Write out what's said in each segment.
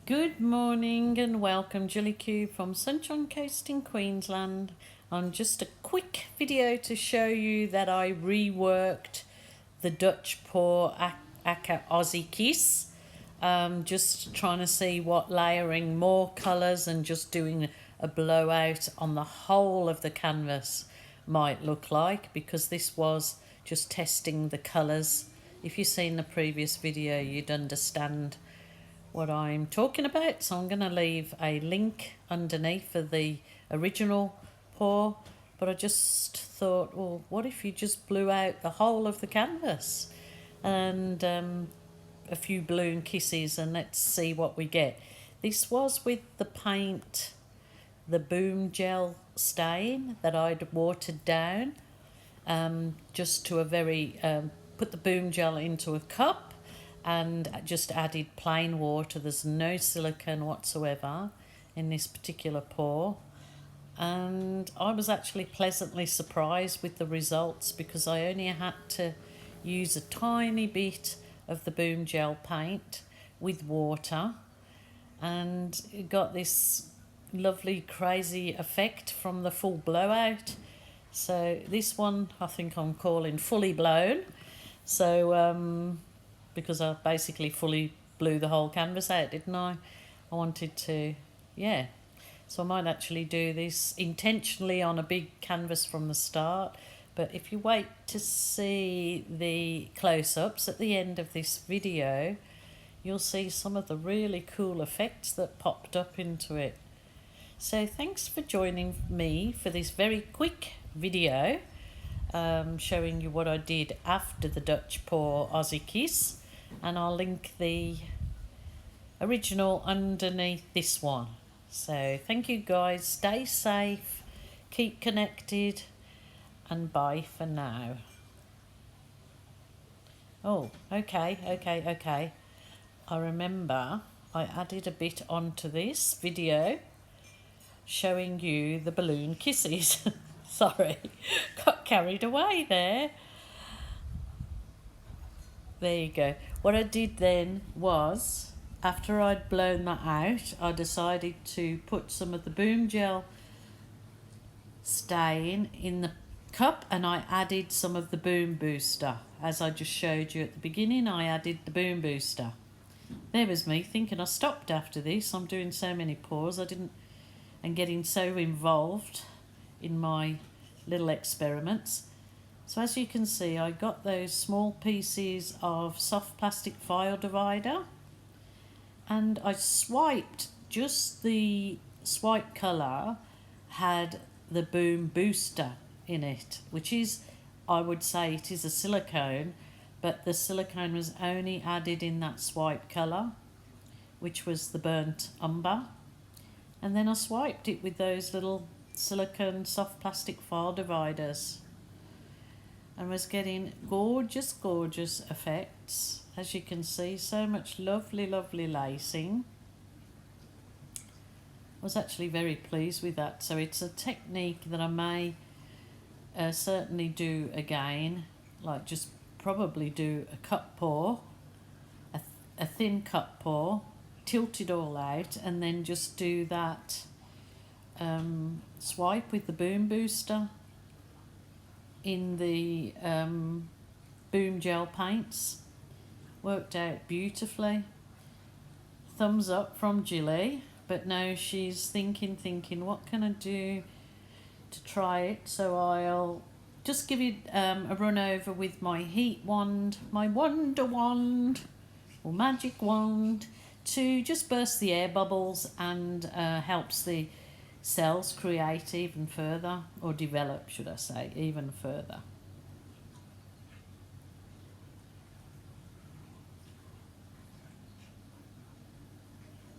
Good morning and welcome, gillykube from Sunshine Coast in Queensland. On just a quick video to show you that I reworked the Dutch pour Acca Aussie Kiss. Just trying to see what layering more colours and just doing a blowout on the whole of the canvas might look like, because this was just testing the colours. If you've seen the previous video, you'd understand what I'm talking about, so I'm going to leave a link underneath for the original pour. But I just thought, well, what if you just blew out the whole of the canvas and a few balloon kisses, and let's see what we get. This was with the paint, the boom gel stain that I'd watered down, just to a very put the boom gel into a cup and just added plain water. There's no silicone whatsoever in this particular pour, and I was actually pleasantly surprised with the results, because I only had to use a tiny bit of the boom gel paint with water, and it got this lovely crazy effect from the full blowout. So this one I think I'm calling fully blown. So because I basically fully blew the whole canvas out, didn't I? I wanted to, yeah. So I might actually do this intentionally on a big canvas from the start. But if you wait to see the close-ups at the end of this video, you'll see some of the really cool effects that popped up into it. So thanks for joining me for this very quick video, showing you what I did after the Dutch pour Aussie Kiss. And I'll link the original underneath this one. So thank you guys, stay safe, keep connected, and bye for now. Oh, okay. I remember I added a bit onto this video showing you the balloon kisses. Sorry, got carried away there. There you go. What I did then was, after I'd blown that out, I decided to put some of the boom gel stain in the cup, and I added some of the boom booster. As I just showed you at the beginning, I added the boom booster. There was me thinking I stopped after this. I'm doing so many pours, and getting so involved in my little experiments. So as you can see, I got those small pieces of soft plastic file divider, and I swiped, just the swipe colour had the boom booster in it, which is, I would say it is a silicone, but the silicone was only added in that swipe colour, which was the burnt umber. And then I swiped it with those little silicone soft plastic file dividers, and was getting gorgeous effects. As you can see, so much lovely lacing. I was actually very pleased with that. So it's a technique that I may certainly do again, like just probably do a cup pour, a thin cup pour, tilt it all out, and then just do that swipe with the boom booster in the boom gel paints. Worked out beautifully. Thumbs up from Jilly. But now she's thinking, what can I do to try it? So I'll just give it a run over with my heat wand, my wonder wand or magic wand, to just burst the air bubbles, and helps the cells create even further, or develop, should I say, even further.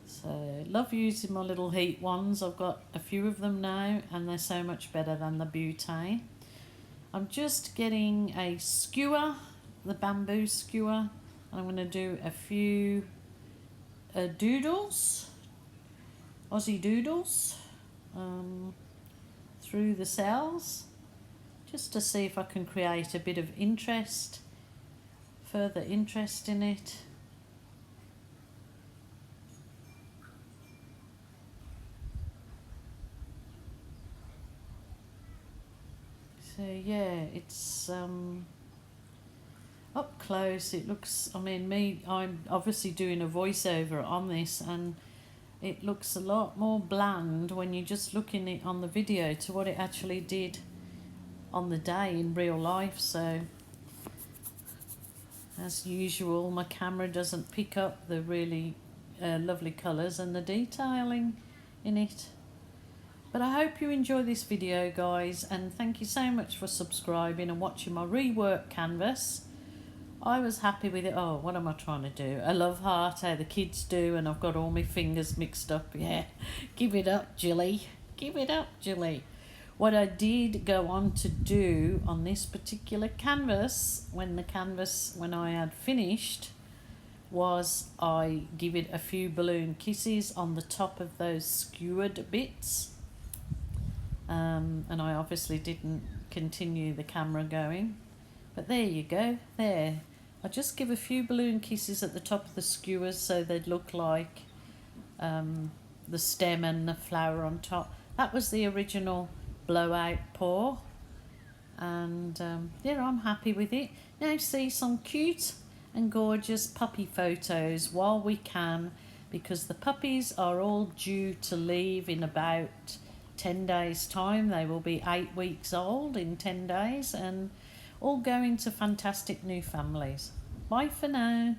So love using my little heat wands. I've got a few of them now, and they're so much better than the butane. I'm just getting a skewer, the bamboo skewer, and I'm going to do a few doodles, Aussie doodles, through the cells, just to see if I can create a bit of interest, further interest in it. So yeah, it's up close it looks, I mean, I'm obviously doing a voiceover on this, and it looks a lot more bland when you're just looking at it on the video to what it actually did on the day in real life. So as usual, my camera doesn't pick up the really lovely colours and the detailing in it. But I hope you enjoy this video, guys, and thank you so much for subscribing and watching my rework canvas. I was happy with it. Oh, what am I trying to do? I love heart, how the kids do, and I've got all my fingers mixed up. Yeah, give it up, Jilly. Give it up, Jilly. What I did go on to do on this particular canvas, when I had finished, was I give it a few balloon kisses on the top of those skewered bits. And I obviously didn't continue the camera going, but there you go. There, I just give a few balloon kisses at the top of the skewers so they'd look like the stem and the flower on top. That was the original blowout pour, and yeah, I'm happy with it. Now see some cute and gorgeous puppy photos while we can, because the puppies are all due to leave in about 10 days time. They will be 8 weeks old in 10 days and all going to fantastic new families. Bye for now.